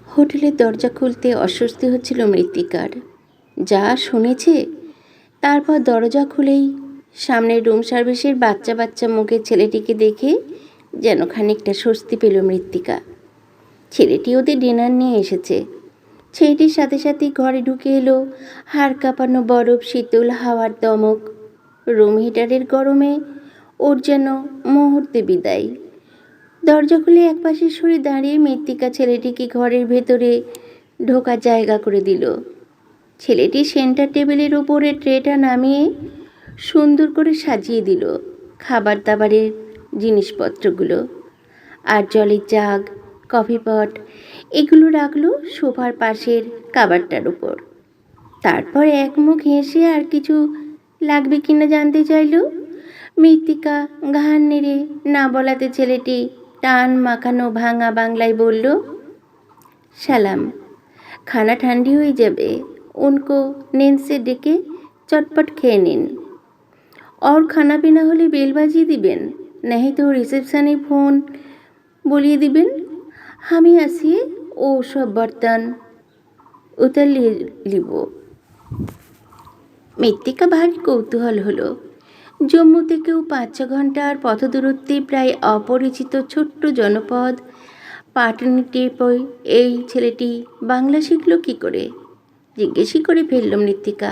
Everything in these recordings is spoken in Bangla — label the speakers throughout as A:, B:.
A: হোটেলের দরজা খুলতে অস্বস্তি হচ্ছিল মৃত্তিকার। যা শুনেছে, তারপর দরজা খুলেই সামনের রুম সার্ভিসের বাচ্চা বাচ্চা মুখের ছেলেটিকে দেখে যেন খানিকটা স্বস্তি পেল মৃত্তিকা। ছেলেটি ওদের ডিনার নিয়ে এসেছে। ছেলেটির সাথে সাথেই ঘরে ঢুকে এলো হাড় কাঁপানো বরফ শীতল হাওয়ার দমক। রুম হিটারের গরমে ওর যেন মুহূর্তে বিদায়। দরজা খুলে একপাশে সরে দাঁড়িয়ে মৃত্তিকা ছেলেটিকে ঘরের ভেতরে ঢোকার জায়গা করে দিল। ছেলেটি সেন্টার টেবিলের ওপরে ট্রেটা নামিয়ে সুন্দর করে সাজিয়ে দিল খাবার দাবারের জিনিসপত্রগুলো, আর জলের জাগ, কফি পট এগুলো রাখলো সোফার পাশের কাবারটার উপর। তারপর এক মুখ হেসে আর কিছু লাগবে কিনা জানতে চাইল। মৃত্তিকা ঘাড় নেড়ে না বলাতে ছেলেটি টান মাখানো ভাঙা বাংলায় বলল, সালাম, খানা ঠান্ডি হয়ে যাবে, উनको নেনসে ডেকে চটপট খেয়ে নিন। और খানা পিনা হলে বেল বাজিয়ে দিবেন, नहीं তো রিসেপশনে ফোন বলিয়ে দিবেন। আমি আসিয়ে ও সব বর্তন উতার লিব। মৃত্তিকা ভারী কৌতূহল হলো। জম্মু থেকেও 5-6 ঘন্টার পথদূরত্বে প্রায় অপরিচিত ছোট্ট জনপদ পাটনিতে এই ছেলেটি বাংলা শিখল কী করে, জিজ্ঞেসই করে ফেলল মৃত্তিকা।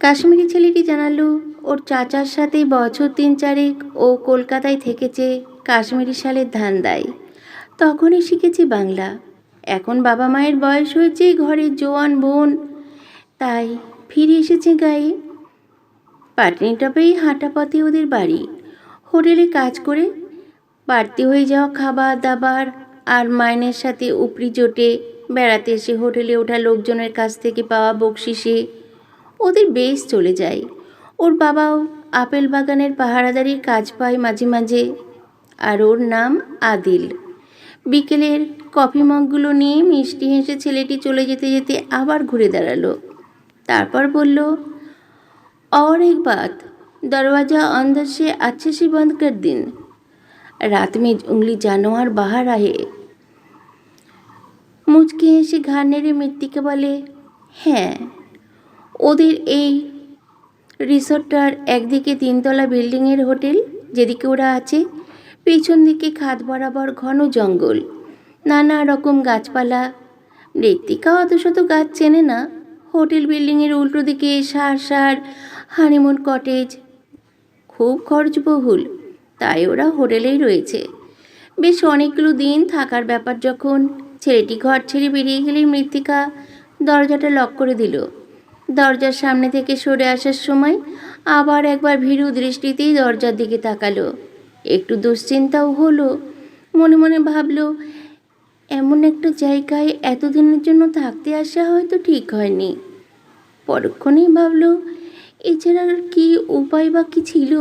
A: কাশ্মীরি ছেলেটি জানালো ওর চাচার সাথে বছর 3-4 ও কলকাতায় থেকেছে কাশ্মীরি শালের ধান্দায়। তখনই শিখেছে বাংলা। এখন বাবা মায়ের বয়স হয়েছে, ঘরের জোয়ান বোন, তাই ফিরে এসেছে গায়ে। পাটনিটপেই হাঁটা পথে ওদের বাড়ি। হোটেলে কাজ করে বাড়তি হয়ে যাওয়া খাবার দাবার আর মাইনের সাথে উপরি জোটে বেড়াতে এসে হোটেলে ওঠা লোকজনের কাছ থেকে পাওয়া বকশিসে ওদের বেশ চলে যায়। ওর বাবাও আপেল বাগানের পাহারাদারির কাজ পায় মাঝে মাঝে, আর ওর নাম আদিল। বিকেলের কফি মগগুলো নিয়ে মিষ্টি হেসে ছেলেটি চলে যেতে যেতে আবার ঘুরে দাঁড়ালো। তারপর বলল, और एक बात, दरवाज़ा अंदर से अच्छे से बंद कर दिन, रात में उंगली जानवर बाहर आए। মুচকি হেসে ঘাড় নেড়ে মৃত্তিকা বলে, হ্যাঁ, ওদের এই রিসোর্টটার একদিকে 3তলা বিল্ডিংয়ের হোটেল, যেদিকে ওরা আছে পেছন দিকে খাদ বরাবর ঘন জঙ্গল, নানা রকম গাছপালা। মৃত্তিকা অত শত গাছ চেনে না। হোটেল বিল্ডিংয়ের উল্টো দিকে সার হানিমুন কটেজ, খুব খরচবহুল, তাই ওরা হোটেলেই রয়েছে। বেশ অনেকগুলো দিন থাকার ব্যাপার। যখন ছেলেটি ঘর ছেড়ে বেরিয়ে গেলে মৃত্তিকা দরজাটা লক করে দিল। দরজার সামনে থেকে সরে আসার সময় আবার একবার ভীরু দৃষ্টিতেই দরজার দিকে তাকালো। একটু দুশ্চিন্তাও হলো। মনে মনে ভাবলো, এমন একটা জায়গায় এতদিনের জন্য থাকতে আসা হয়তো ঠিক হয়নি। পরক্ষণেই ভাবলো, এছাড়া আর কি উপায় বা কী ছিল।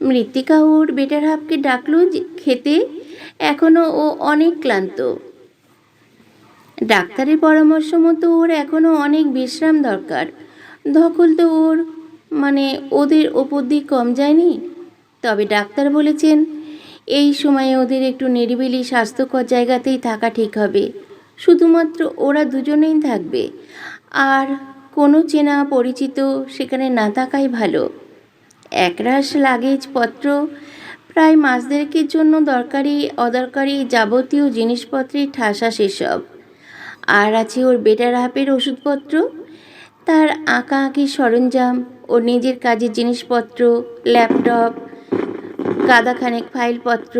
A: মৃত্তিকা ওর বেটার হাফকে ডাকলো খেতে। এখনও ও অনেক ক্লান্ত। ডাক্তারের পরামর্শ মতো ওর এখনও অনেক বিশ্রাম দরকার। ধকল তো ওদের ওপর দিয়ে কম যায়নি। তবে ডাক্তার বলেছেন এই সময়ে ওদের একটু নিরিবিলি স্বাস্থ্যকর জায়গাতেই থাকা ঠিক হবে। শুধুমাত্র ওরা দুজনেই থাকবে, আর কোনো চেনা পরিচিত সেখানে না থাকাই ভালো। একরাশ লাগেজপত্র, প্রায় মাস দেড়েকের জন্য দরকারি অদরকারি যাবতীয় জিনিসপত্রের ঠাসা সেসব। আর আছে ওর বেটার হাফের ওষুধপত্র, তার আঁকাআঁকির সরঞ্জাম, ওর নিজের কাজের জিনিসপত্র, ল্যাপটপ, গাদাখানেক ফাইলপত্র।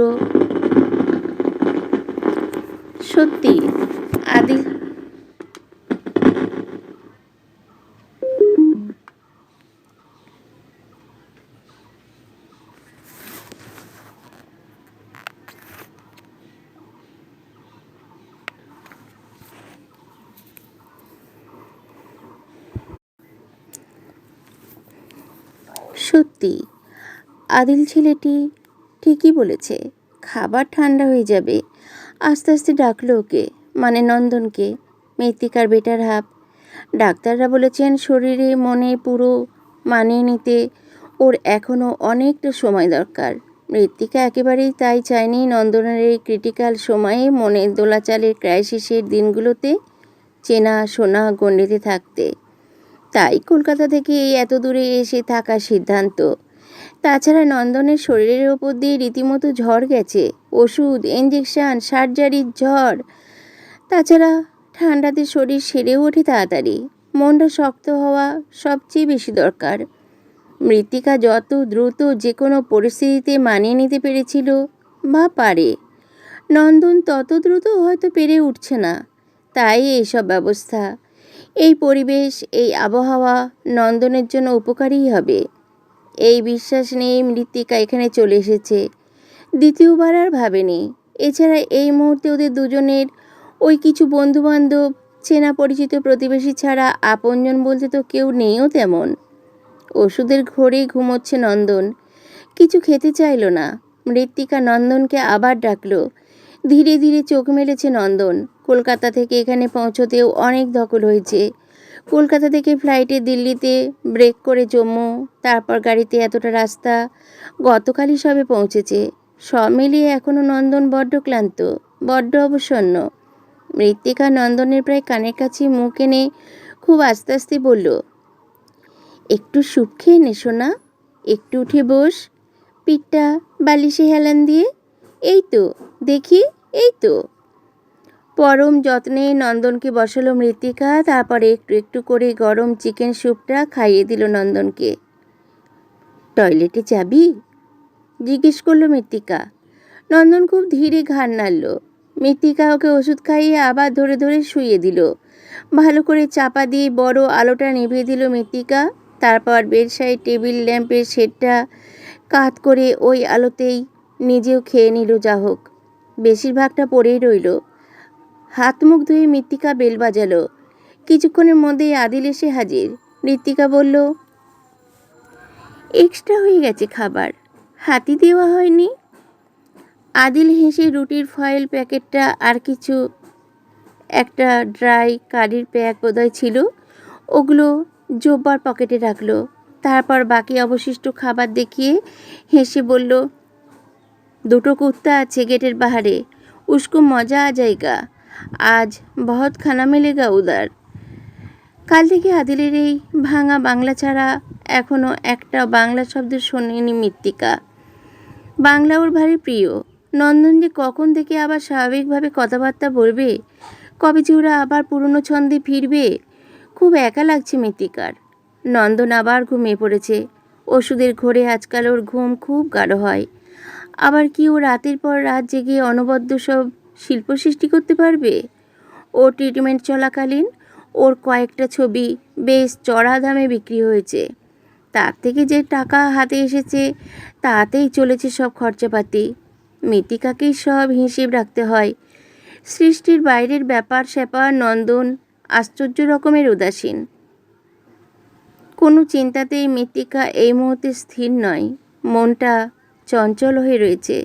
A: সত্যি আদিল সত্যি আদিল ছেলেটি ঠিকই বলেছে, খাবার ঠান্ডা হয়ে যাবে। আস্তে আস্তে ডাকলো ওকে, নন্দনকে, মৃত্তিকার বেটার হাফ। ডাক্তাররা বলেছেন শরীরে মনে পুরো মানিয়ে নিতে ওর এখনও অনেকটা সময় দরকার। মৃত্তিকা একেবারেই তাই চায়নি নন্দনের এই ক্রিটিক্যাল সময়ে মনের দোলাচালের ক্রাইসিসের দিনগুলোতে চেনা শোনা গণ্ডিতে থাকতে। তাই কলকাতা থেকে এই এত দূরে এসে থাকার সিদ্ধান্ত। তাছাড়া নন্দনের শরীরের ওপর দিয়ে রীতিমতো ঝড় গেছে, ওষুধ, ইঞ্জেকশন, সার্জারির ঝড়। তাছাড়া ঠান্ডাতে শরীর সেরেও ওঠে তাড়াতাড়ি, মনটা শক্ত হওয়া সবচেয়ে বেশি দরকার। মৃত্তিকা যত দ্রুত যে কোনো পরিস্থিতিতে মানিয়ে নিতে পেরেছিল বা পারে, নন্দন তত দ্রুত হয়তো পেরে উঠছে না। তাই এইসব ব্যবস্থা, এই পরিবেশ, এই আবহাওয়া নন্দনের জন্য উপকারীই হবে। এই বিশ্বাস নিয়েই মৃত্তিকা এখানে চলে এসেছে, দ্বিতীয়বার আর ভাবেনি। এছাড়া এই মুহূর্তে ওদের দুজনের ওই কিছু বন্ধুবান্ধব, চেনা পরিচিত প্রতিবেশী ছাড়া আপনজন বলতে তো কেউ নেইও তেমন। ওষুধের ঘোরেই ঘুমোচ্ছে নন্দন, কিছু খেতে চাইল না। মৃত্তিকা নন্দনকে আবার ডাকলো। ধীরে ধীরে চোখ মেলেছে নন্দন। কলকাতা থেকে এখানে পৌঁছতেও অনেক ধকল হয়েছে। কলকাতা থেকে ফ্লাইটে দিল্লিতে, ব্রেক করে জম্মু, তারপর গাড়িতে এতটা রাস্তা। গতকালই সবে পৌঁছেছে। সব মিলিয়ে এখনও নন্দন বড্ড ক্লান্ত, বড্ড অবসন্ন। মৃত্তিকা নন্দনের প্রায় কানের কাছে মুখ এনে খুব আস্তে আস্তে বলল, একটু স্যুপ খেয়ে নে সোনা, একটু উঠে বস, পিঠটা বালিশে হেলান দিয়ে। এই তো, দেখি, এই তো। পরম যত্নে নন্দনকে বসালো মৃত্তিকা, তারপরে একটু একটু করে গরম চিকেন স্যুপটা খাইয়ে দিল নন্দনকে। টয়লেটে যাবি? জিজ্ঞেস করলো মৃত্তিকা। নন্দন খুব ধীরে ঘাড় নাড়ল। মৃত্তিকা ওকে ওষুধ খাইয়ে আবার ধরে ধরে শুইয়ে দিল। ভালো করে চাপা দিয়ে বড় আলোটা নিভিয়ে দিল মৃত্তিকা। তারপর বেডসাইড টেবিল ল্যাম্পের শেডটা কাত করে ওই আলোতেই নিজেও খেয়ে নিল। যা হোক, বেশিরভাগটা পড়েই রইল। হাত মুখ ধুয়ে মৃত্তিকা বেল বাজালো। কিছুক্ষণের মধ্যেই আদিল এসে হাজির। মৃত্তিকা বলল, এক্সট্রা হয়ে গেছে খাবার, হাতি দেওয়া হয়নি। আদিল হেসে রুটির ফয়েল প্যাকেটটা আর কিছু একটা ড্রাই কারির প্যাক বোধহয় ছিল, ওগুলো জোব্বার পকেটে রাখলো। তারপর বাকি অবশিষ্ট খাবার দেখিয়ে হেসে বলল, দুটো কুত্তা আছে গেটের বাহারে, উসকো মজা আ যায়গা, আজ বহুত খানা মিলেগা উদার। কাল থেকে আদিলের এই ভাঙা বাংলা ছাড়া এখনও একটা বাংলা শব্দ শোনেনি মৃত্তিকা। বাংলা ওর ভারী প্রিয়। নন্দন যে কখন থেকে আবার স্বাভাবিকভাবে কথাবার্তা বলবে, কবে যে ওরা আবার পুরনো ছন্দে ফিরবে, খুব একা লাগছে মৃত্তিকার। নন্দন আবার ঘুমিয়ে পড়েছে। ওষুধের ঘোরে আজকাল ওর ঘুম খুব গাঢ় হয়। আবার কি ও রাতের পর রাত জেগে অনবদ্য সব শিল্প সৃষ্টি করতে পারবে? ওর ট্রিটমেন্ট চলাকালীন ওর কয়েকটা ছবি বেশ চড়া দামে বিক্রি হয়েছে। তার থেকে যে টাকা হাতে এসেছে তাতেই চলেছে সব খরচাপাতি। মৃত্তিকাকেই সব হিসেব রাখতে হয়। সৃষ্টির বাইরের ব্যাপার স্যাপার নন্দন আশ্চর্য রকমের উদাসীন। কোনো চিন্তাতেই মৃত্তিকা এই মুহূর্তে স্থির নয়, মনটা চঞ্চল হয়ে রয়েছে।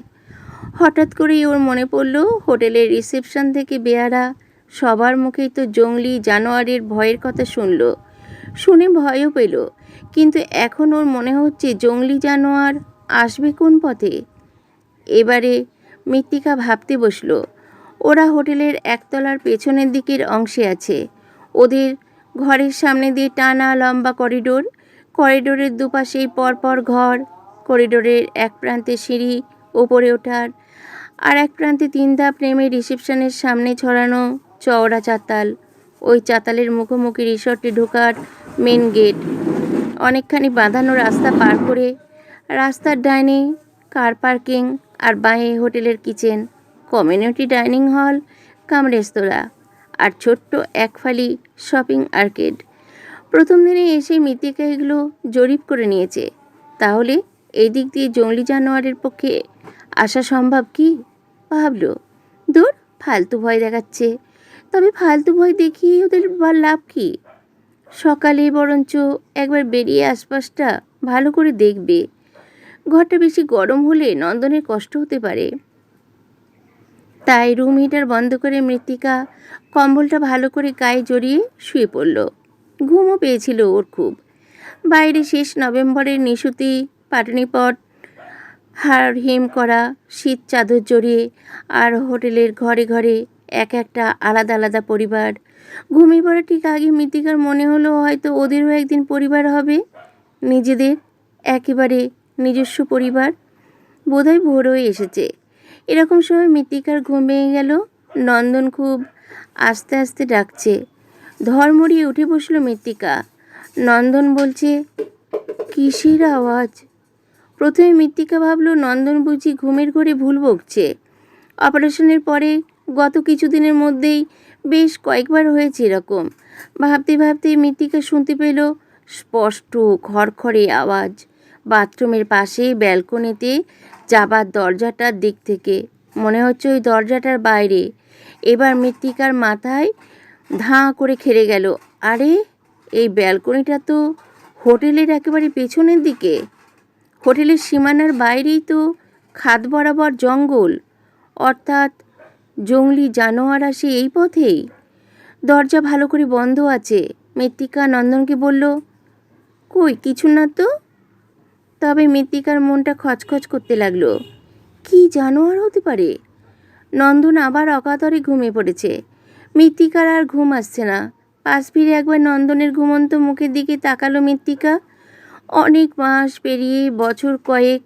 A: হঠাৎ করেই ওর মনে পড়ল হোটেলের রিসেপশন থেকে বেয়ারা সবার মুখেই তো জঙ্গলি জানোয়ারের ভয়ের কথা শুনল। শুনে ভয়ও পেল, কিন্তু এখন ওর মনে হচ্ছে জঙ্গলি জানোয়ার আসবে কোন পথে। এবারে মৃত্তিকা ভাবতে বসল, ওরা হোটেলের একতলার পেছনের দিকের অংশে আছে। ওদের ঘরের সামনে দিয়ে টানা লম্বা করিডোর, করিডোরের দুপাশেই পরপর ঘর। করিডোরের এক প্রান্তে সিঁড়ি ওপরে ওঠার, আর এক প্রান্তে 3 ধাপ নেমে রিসেপশনের সামনে ছড়ানো চওড়া চাতাল। ওই চাতালের মুখোমুখি রিসর্টে ঢোকার মেন গেট। অনেকখানি বাঁধানো রাস্তা পার করে রাস্তার ডাইনে কার পার্কিং, আর বাঁয়ে হোটেলের কিচেন, কমিউনিটি ডাইনিং হল কাম রেস্তোরাঁ, আর ছোট্ট একফালি শপিং আর্কেড। প্রথম দিনে এসে মৃত্তিকা এগুলো জরিপ করে নিয়েছে। তাহলে এই দিক দিয়ে জঙ্গলি জানোয়ারের পক্ষে আসা সম্ভব কি? ভাবল, দূর, ফালতু ভয় দেখাচ্ছে। তবে ফালতু ভয় দেখিয়ে ওদের বা লাভ কি? সকালে বরঞ্চ একবার বেরিয়ে আশপাশটা ভালো করে দেখবে। ঘরটা বেশি গরম হলে নন্দনের কষ্ট হতে পারে। তাই রুম হিটার বন্ধ করে মৃত্তিকা কম্বলটা ভালো করে গায়ে জড়িয়ে শুয়ে পড়ল। ঘুমও পেয়েছিল ওর খুব। বাইরে শেষ নভেম্বরের নিশুতি পাটনিপট হাড় হিম করা শীত চাদর জড়িয়ে, আর হোটেলের ঘরে ঘরে এক একটা আলাদা আলাদা পরিবার। ঘুমিয়ে পড়ার ঠিক আগে মৃত্তিকার মনে হলো হয়তো ওদেরও একদিন পরিবার হবে, নিজেদের একেবারে নিজস্ব পরিবার। বোধহয় ভোর হয়ে এসেছে। এরকম সময় মৃত্তিকার ঘুম ভেঙে গেল। নন্দন খুব আস্তে আস্তে ডাকছে। ধড়মড়িয়ে উঠে বসল মৃত্তিকা। নন্দন বলছে, কিসের আওয়াজ? প্রথমে মৃত্তিকা ভাবল নন্দন বুঝি ঘুমের ঘোরে ভুল বকছে। অপারেশনের পরে গত কিছুদিনের মধ্যেই বেশ কয়েকবার হয়েছে এরকম। ভাবতে ভাবতে মৃত্তিকা শুনতে পেল স্পষ্ট খড়খড়ে আওয়াজ বাথরুমের পাশে ব্যালকনিতে যাবার দরজাটার দিক থেকে। মনে হচ্ছে ওই দরজাটার বাইরে। এবার মৃত্তিকার মাথায় ধাঁ করে খেলে গেল, আরে এই ব্যালকনিটা তো হোটেলের একেবারে পেছনের দিকে। হোটেলের সীমানার বাইরেই তো খাদ বরাবর জঙ্গল, অর্থাৎ জংলি জানোয়ার আসে এই পথেই। দরজা ভালো করে বন্ধ আছে। মৃত্তিকা নন্দনকে বলল, কই কিছু না তো। তবে মৃত্তিকার মনটা খচখচ করতে লাগলো। কি জানোয়ার হতে পারে? নন্দন আবার অকাতরে ঘুমিয়ে পড়েছে। মৃত্তিকার আর ঘুম আসছে না। পাশ ফিরে একবার নন্দনের ঘুমন্ত মুখের দিকে তাকালো মৃত্তিকা। অনেক মাস পেরিয়ে বছর কয়েক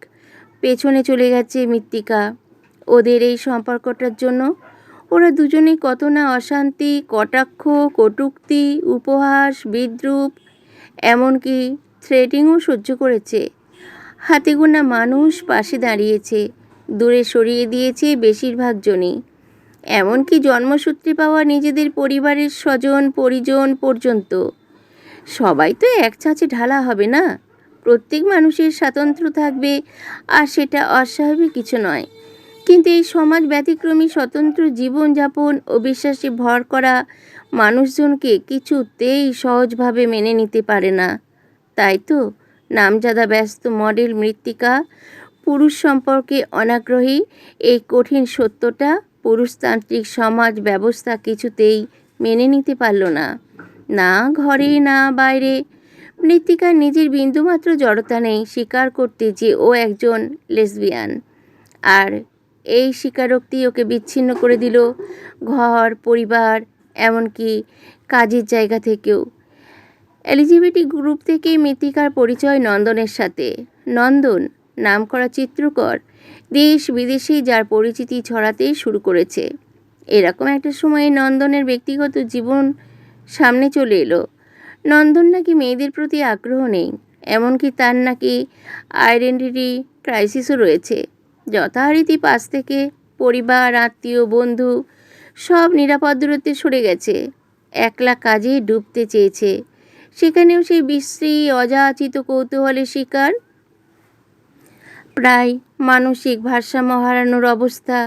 A: পেছনে চলে গেছে মৃত্তিকা ওদের এই সম্পর্কটার জন্য। ওরা দুজনেই কত না অশান্তি, কটাক্ষ, কটূক্তি, উপহাস, বিদ্রূপ, এমনকি থ্রেটিংও সহ্য করেছে। হাতে গোনা মানুষ পাশে দাঁড়িয়েছে, দূরে সরিয়ে দিয়েছে বেশিরভাগ জনই। এমনকি জন্মসূত্রে পাওয়া নিজেদের পরিবারের স্বজন পরিজন পর্যন্ত। সবাই তো এক ছাঁচে ঢালা হবে না। প্রত্যেক মানুষের স্বাতন্ত্র্য থাকবে, আর সেটা অস্বাভাবিক কিছু নয়। কিন্তু এই সমাজ ব্যতিক্রমী স্বতন্ত্র জীবনযাপন ও বিশ্বাসে ভর করা মানুষজনকে কিছুতেই সহজভাবে মেনে নিতে পারে না। তাই তো নামজাদা ব্যস্ত মডেল মৃত্তিকা পুরুষ সম্পর্কে অনাগ্রহী। এই কঠিন সত্যটা পুরুষতান্ত্রিক সমাজ ব্যবস্থা কিছুতেই মেনে নিতে পারল না, না ঘরে না বাইরে। মৃত্তিকার নিজের বিন্দুমাত্র জড়তা নেই স্বীকার করতে যে ও একজন লেসবিয়ান, আর এই স্বীকারোক্তি ওকে বিচ্ছিন্ন করে দিল ঘর, পরিবার, এমনকি কাজের জায়গা থেকেও। এলজিবিটি গ্রুপ থেকে মৃত্তিকার পরিচয় নন্দনের সাথে। নন্দন নামকরা চিত্রকর দেশ বিদেশে যার পরিচিতি ছড়াতে শুরু করেছে। এরকম একটা সময়ে নন্দনের ব্যক্তিগত জীবন সামনে চলে এলো। নন্দন নাকি মেয়েদের প্রতি আগ্রহ নেই, এমনকি তার নাকি আইডেন্টিটি ক্রাইসিসও রয়েছে। যথারীতি পাশ থেকে পরিবার, আত্মীয়, বন্ধু সব নিরাপদ দূরত্বে সরে গেছে। একলা কাজে ডুবতে চেয়েছে। সেখানেও সেই বিশ্রী অযাচিত কৌতূহলের শিকার। প্রায় মানসিক ভারসাম্য হারানোর অবস্থা।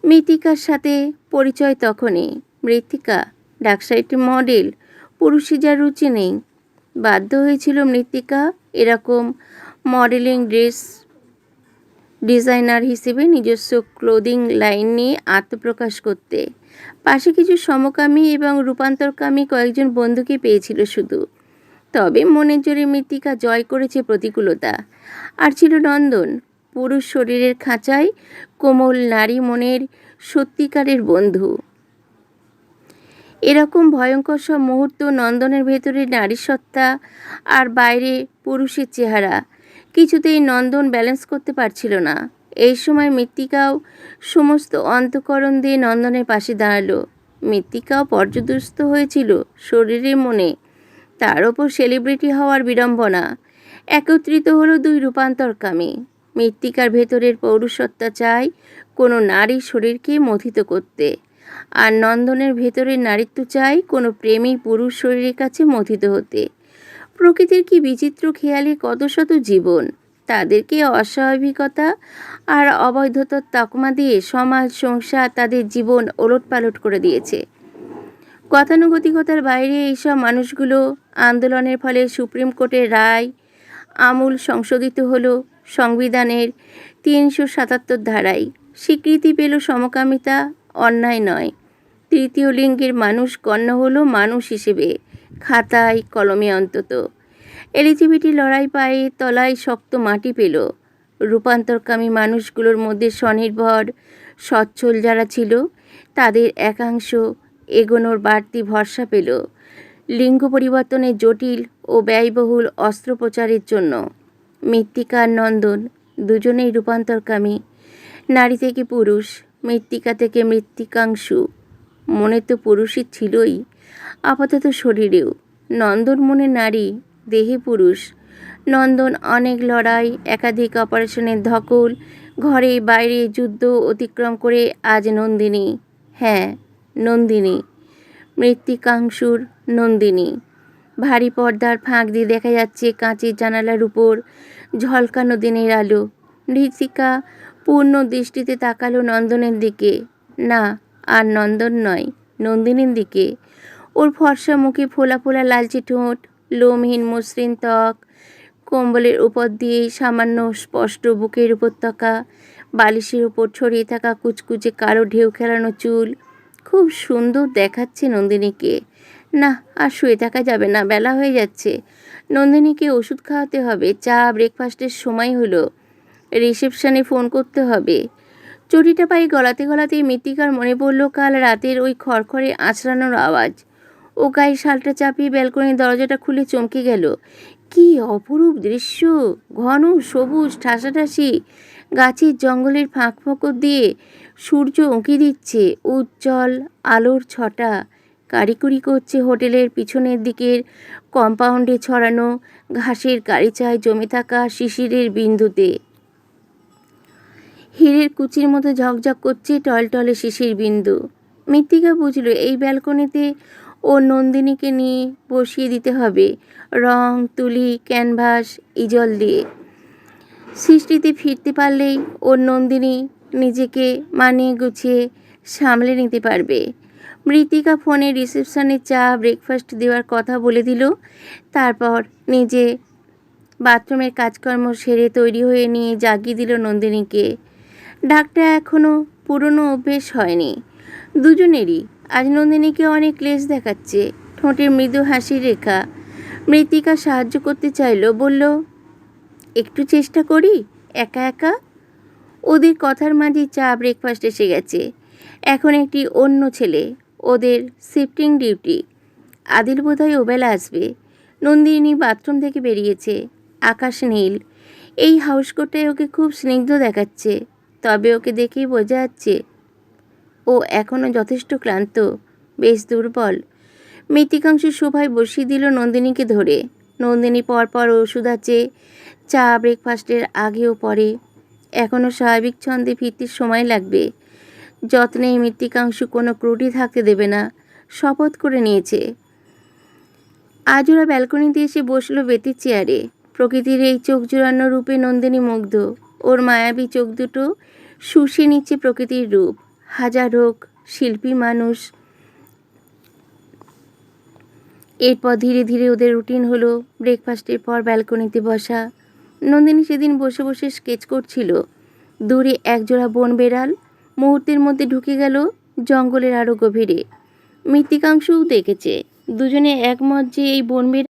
A: মৃত্তিকার সাথে পরিচয় তখনই। মৃত্তিকা ডাকসাইটি মডেল, পুরুষে যার রুচি নেই। বাধ্য হয়েছিল মৃত্তিকা এরকম মডেলিং ড্রেস ডিজাইনার হিসেবে নিজস্ব ক্লোদিং লাইন নিয়ে আত্মপ্রকাশ করতে। পাশে কিছু সমকামী এবং রূপান্তরকামী কয়েকজন বন্ধুকে পেয়েছিল শুধু। তবে মনের জোরে মৃত্তিকা জয় করেছে প্রতিকূলতা। আর ছিল নন্দন, পুরুষ শরীরের খাঁচায় কোমল নারী মনের সত্যিকারের বন্ধু। এরকম ভয়ঙ্কর সব মুহূর্ত, নন্দনের ভেতরে নারীসত্তা আর বাইরে পুরুষের চেহারা, কিছুতেই নন্দন ব্যালেন্স করতে পারছিল না। এই সময় মৃত্তিকাও সমস্ত অন্তঃকরণ দিয়ে নন্দনের পাশে দাঁড়ালো। মৃত্তিকাও পর্যদস্ত হয়েছিল শরীরে মনে। তার ওপর সেলিব্রিটি হওয়ার বিড়ম্বনা। একত্রিত হলো দুই রূপান্তরকামী। মৃত্তিকার ভেতরের পৌরুষত্বা চায় কোনো নারীর শরীরকে মথিত করতে, আর নন্দনের ভেতরের নারীত্ব চাই কোনো প্রেমী পুরুষ শরীরের কাছে মথিত হতে। প্রকৃতির কি বিচিত্র খেয়ালে কত শত জীবন, তাদেরকে অস্বাভাবিকতা আর অবৈধতার তকমা দিয়ে সমাজ সংসার তাদের জীবন ওলটপালট করে দিয়েছে। গতানুগতিকতার বাইরে এইসব মানুষগুলো আন্দোলনের ফলে সুপ্রিম কোর্টের রায় আমূল সংশোধিত হলো। সংবিধানের ৩৭৭ ধারায় স্বীকৃতি পেল সমকামিতা অন্যায় নয়। তৃতীয় লিঙ্গের মানুষ গণ্য হলো মানুষ হিসেবে, খাতায় কলমে অন্তত। এলজিবিটি লড়াই পায়ে তলায় শক্ত মাটি পেল। রূপান্তরকামী মানুষগুলোর মধ্যে স্বনির্ভর সচ্ছল যারা ছিল তাদের একাংশ এগোনোর বাড়তি ভরসা পেল লিঙ্গ পরিবর্তনের জটিল ও ব্যয়বহুল অস্ত্রোপচারের জন্য। মৃত্তিকা আর নন্দন দুজনেই রূপান্তরকামী, নারী থেকে পুরুষ, মৃত্তিকা থেকে মৃত্তিকাংশু। মনে তো পুরুষই ছিলই, আপাতত শরীরেও। নন্দন মনে নারী, দেহে পুরুষ। নন্দন অনেক লড়াই, একাধিক অপারেশনের ধকল, ঘরে বাইরে যুদ্ধ অতিক্রম করে আজ নন্দিনী। হ্যাঁ, নন্দিনী, মৃত্তিকাংশুর নন্দিনী। ভারী পর্দার ফাঁক দিয়ে দেখা যাচ্ছে কাঁচের জানালার উপর ঝলকানো দিনের আলো। মৃত্তিকা পূর্ণ দৃষ্টিতে তাকালো নন্দনের দিকে। না, আর নন্দন নয়, নন্দিনীর দিকে। ওর ফর্সা মুখে ফোলা ফোলা লালচে ঠোঁট, লোমহীন মসৃণ ত্বক, কম্বলের উপর দিয়ে সামান্য স্পষ্ট বুকের উপত্যকা, বালিশের উপর ছড়িয়ে থাকা কুচকুচে কালো ঢেউ খেলানো চুল। খুব সুন্দর দেখাচ্ছে নন্দিনীকে। না, আর শুয়ে থাকা যাবে না, বেলা হয়ে যাচ্ছে। নন্দিনীকে ওষুধ খাওয়াতে হবে, চা ব্রেকফাস্টের সময় হলো, রিসেপশনে ফোন করতে হবে। চটিটা পায়ে গলাতে গলাতেই মৃত্তিকার মনে পড়ল কাল রাতের ওই খড়খড়ে আঁচড়ানোর আওয়াজ। ও গায়ে শালটা চাপিয়ে ব্যালকনির দরজাটা খুলে চমকে গেল। কি অপরূপ দৃশ্য! ঘন সবুজ ঠাসাঠাসি গাছের জঙ্গলের ফাঁক ফোকর দিয়ে সূর্য উঁকি দিচ্ছে উজ্জ্বল আলোর ছটা। কারিকুরি করছে হোটেলের পিছনের দিকের কম্পাউন্ডে ছড়ানো ঘাসের গালিচায় জমে থাকা শিশিরের বিন্দুতে। হীরের কুচির মতো ঝকঝক করছে টলটলে শিশির বিন্দু। মৃত্তিকা বুঝল এই ব্যালকনিতে ও নন্দিনীকে নিয়ে বসিয়ে দিতে হবে রং, তুলি, ক্যানভাস, ইজল দিয়ে। সৃষ্টিতে ফিরতে পারলেই ওর নন্দিনী নিজেকে মানিয়ে গুছিয়ে সামলে নিতে পারবে। মৃত্তিকা ফোনে রিসেপশনে চা ব্রেকফাস্ট দেওয়ার কথা বলে দিল। তারপর নিজে বাথরুমের কাজকর্ম সেরে তৈরি হয়ে নিয়ে জাগিয়ে দিল নন্দিনীকে। ডাকটা এখনও পুরনো অভ্যেস হয়নি দুজনেরই। আজ নন্দিনীকে অনেক ক্লেশ দেখাচ্ছে, ঠোঁটে মৃদু হাসির রেখা। মৃত্তিকা সাহায্য করতে চাইল, বলল, একটু চেষ্টা করি একা একা। ওদের কথার মাঝে চা ব্রেকফাস্ট এসে গেছে। এখন একটি অন্য ছেলে, ওদের শিফটিং ডিউটি। আদিল বোধহয় ওবেলা আসবে। নন্দিনী বাথরুম থেকে বেরিয়েছে। আকাশ নীল। এই হাউসকোটটায় ওকে খুব স্নিগ্ধ দেখাচ্ছে, তবে ওকে দেখেই বোঝা যাচ্ছে ও এখনও যথেষ্ট ক্লান্ত, বেশ দুর্বল। মৃত্তিকাংশ শোভায় বসিয়ে দিল নন্দিনীকে ধরে। নন্দিনী পরপর ওষুধ আছে, চা ব্রেকফাস্টের আগে ও পরে। এখনও স্বাভাবিক ছন্দে ফিরতে সময় লাগবে। যত্নেই মৃত্তিকাংশ কোনো ত্রুটি থাকতে দেবে না, শপথ করে নিয়েছে। আজ ওরা ব্যালকনিতে এসে বসলো বেতের চেয়ারে। প্রকৃতির এই চোখ জুড়ানো রূপে নন্দিনী মুগ্ধ। ওর মায়াবী চোখ দুটো শুষে নিচ্ছে প্রকৃতির রূপ। হাজার হোক শিল্পী মানুষ। এরপর ধীরে ধীরে ওদের রুটিন হলো ব্রেকফাস্টের পর ব্যালকনিতে বসা। নন্দিনী সেদিন বসে বসে স্কেচ করছিল। দূরে একজোড়া বন বেড়াল মুহূর্তের মধ্যে ঢুকে গেল জঙ্গলের আরও গভীরে। মৃত্তিকাংশও দেখেছে। দুজনে একমত যে এই বন বেড়াল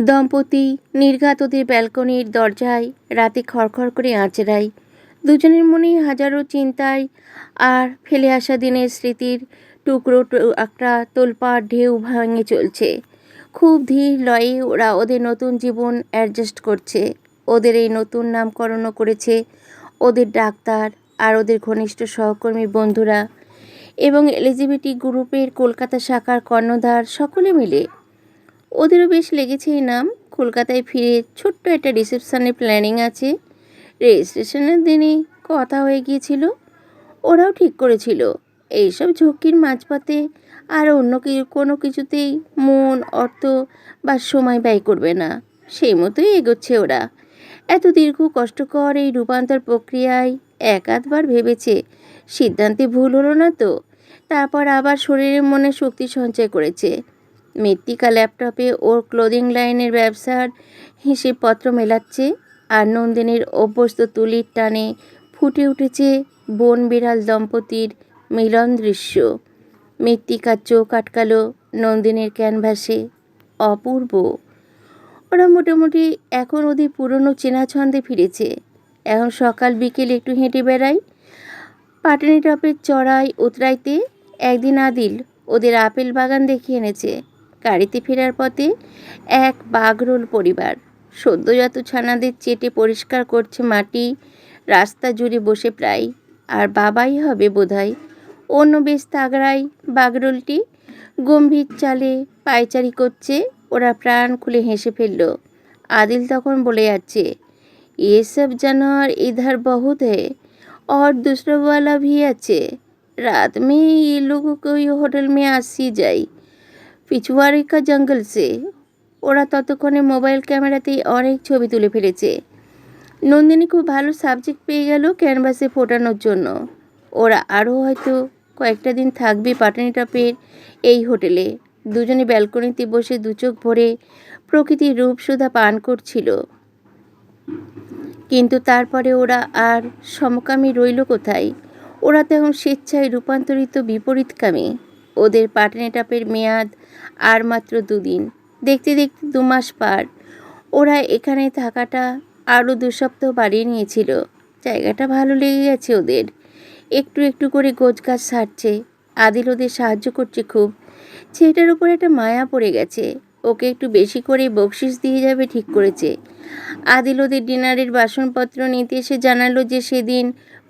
A: দম্পতি নির্ঘাত ওদের ব্যালকনির দরজায় রাতে খড়খড় করে আঁচড়ায়। দুজনের মনেই হাজারো চিন্তায় আর ফেলে আসা দিনের স্মৃতির টুকরো একটা তোলপাড় ঢেউ ভাঙে চলছে। খুব ধীর লয়ে ওরা ওদের নতুন জীবন অ্যাডজাস্ট করছে। ওদের এই নতুন নামকরণও করেছে ওদের ডাক্তার আর ওদের ঘনিষ্ঠ সহকর্মী বন্ধুরা এবং এলজিবিটি গ্রুপের কলকাতা শাখার কর্ণধার সকলে মিলে। ওদেরও বেশ লেগেছে এই নাম। কলকাতায় ফিরে ছোট্ট একটা রিসেপশনের প্ল্যানিং আছে। রেজিস্ট্রেশনের দিনই কথা হয়ে গিয়েছিল। ওরাও ঠিক করেছিল এইসব ঝক্কির মাঝপথে আর অন্য কোনো কিছুতেই মন, অর্থ বা সময় ব্যয় করবে না। সেই মতোই এগোচ্ছে ওরা। এত দীর্ঘ কষ্টকর এই রূপান্তর প্রক্রিয়ায় এক আধবার ভেবেছে সিদ্ধান্তে ভুল হলো না তো। তারপর আবার শরীরে মনে শক্তি সঞ্চয় করেছে। মৃত্তিকা ল্যাপটপে ওর ক্লোদিং লাইনের ব্যবসার হিসেবপত্র মেলাচ্ছে, আর নন্দিনীর অভ্যস্ত তুলির টানে ফুটে উঠেছে বন বিড়াল দম্পতির মিলন দৃশ্য। মৃত্তিকার চোখ আটকালো নন্দিনীর ক্যানভাসে। অপূর্ব, ওরা মোটামুটি এখন ওদের পুরনো চেনা ছন্দে ফিরেছে। এখন সকাল বিকেল একটু হেঁটে বেড়ায়। পাটানি টপের চড়াই উতরাইতে একদিন আদিল ওদের আপেল বাগান দেখিয়ে এনেছে। গাড়িতে ফেরার পথে এক বাগরোল পরিবার সদ্যজাত ছানাদের চেটে পরিষ্কার করছে মাটি, রাস্তা জুড়ে বসে প্রায়। আর বাবাই হবে বোধহয়। অন্য বেশ তাগড়াই বাগরোলটি গম্ভীর চালে পায়চারি করছে। ওরা প্রাণ খুলে হেসে ফেলল। आदिल तखन बोले जाच्छे, ये सब जानवर इधर बहुत है और दूसरा वाला भी अच्छे। रात में ये लोगों को ये होटल में आसी जाए पिछुआरे का जंगल से। ওরা ততক্ষণে মোবাইল ক্যামেরাতেই অনেক ছবি তুলে ফেলেছে। নন্দিনী খুব ভালো সাবজেক্ট পেয়ে গেল ক্যানভাসে ফোটানোর জন্য। ওরা আরও হয়তো কয়েকটা দিন থাকবে পাটানি টপের এই হোটেলে। দুজনে ব্যালকনিতে বসে দুচোখ ভরে প্রকৃতির রূপসুধা পান করছিল। কিন্তু তারপরে ওরা আর সমকামী রইল কোথায়? ওরা তো এখন স্বেচ্ছায় রূপান্তরিত বিপরীতকামী। ওদের পাটানি টপের মেয়াদ আর মাত্র 2 দিন। দেখতে দেখতে 2 মাস পার। ওরা এখানে থাকাটা আরও 2 সপ্তাহ বাড়িয়ে নিয়েছিল। জায়গাটা ভালো লেগে গেছে ওদের। একটু একটু করে গোছগাছ সারছে। আদিল ওদের সাহায্য করছে খুব। ছেলেটার উপর একটা মায়া পড়ে গেছে। ওকে একটু বেশি করে বকশিস দিয়ে যাবে ঠিক করেছে। আদিল ওদের ডিনারের বাসনপত্র নিতে এসে জানালো যে সেদিন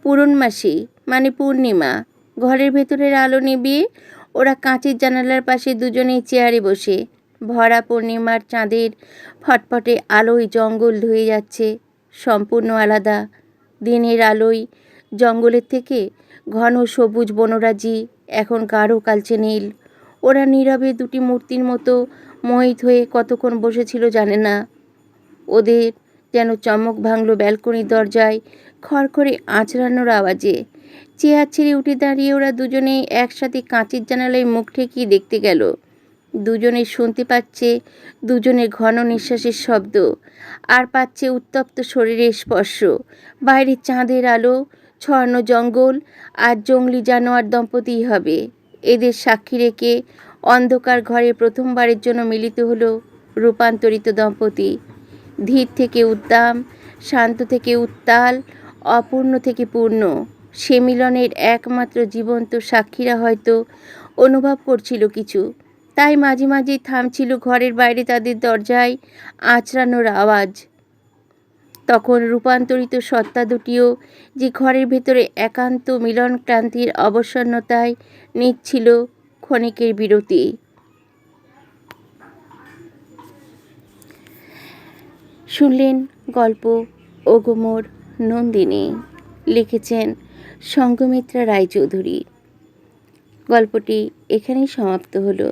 A: পূরণমাসী মানে পূর্ণিমা। ঘরের ভেতরের আলো নিভিয়ে ওরা কাঁচের জানালার পাশে দুজনেই চেয়ারে বসে। ভরা পূর্ণিমার চাঁদের ফটফটে আলোয় জঙ্গল ধুয়ে যাচ্ছে সম্পূর্ণ আলাদা। দিনের আলোয় জঙ্গলের থেকে ঘন সবুজ বনরাজি এখন গাঢ় কালচে নীল। ওরা নীরবে দুটি মূর্তির মতো মোহিত হয়ে কতক্ষণ বসেছিল জানে না। ওদের যেন চমক ভাঙল ব্যালকনির দরজায় খড়খড়ে আঁচড়ানোর আওয়াজে। চেয়ার ছেড়ে উঠে দাঁড়িয়ে ওরা দুজনেই একসাথে কাঁচের জানালায় মুখ ঠেকিয়ে দেখতে গেল। দুজনে শুনতে পাচ্ছে দুজনের ঘন নিঃশ্বাসের শব্দ, আর পাচ্ছে উত্তপ্ত শরীরের স্পর্শ। বাইরে চাঁদের আলো, ছড়ান জঙ্গল আর জংলি জানোয়ার দম্পতিই হবে। এদের সাক্ষী রেখে অন্ধকার ঘরে প্রথমবারের জন্য মিলিত হলো রূপান্তরিত দম্পতি। ধীর থেকে উদ্দাম, শান্ত থেকে উত্তাল, অপূর্ণ থেকে পূর্ণ। সে মিলনের একমাত্র জীবন্ত সাক্ষীরা হয়তো অনুভব করছিল কিছু। তাই মাঝে মাঝেই থামছিল ঘরের বাইরে তাদের দরজায় আঁচড়ানোর আওয়াজ। তখন রূপান্তরিত সত্তা দুটিও যে ঘরের ভেতরে একান্ত মিলন ক্রান্তির অবসন্নতায় নিচ্ছিল ক্ষণিকের বিরতি। শুনলেন গল্প ওগোমোর নন্দিনী, লিখেছেন সঙ্গমিত্রা রায়চৌধুরী। গল্পটি এখানেই সমাপ্ত হলো।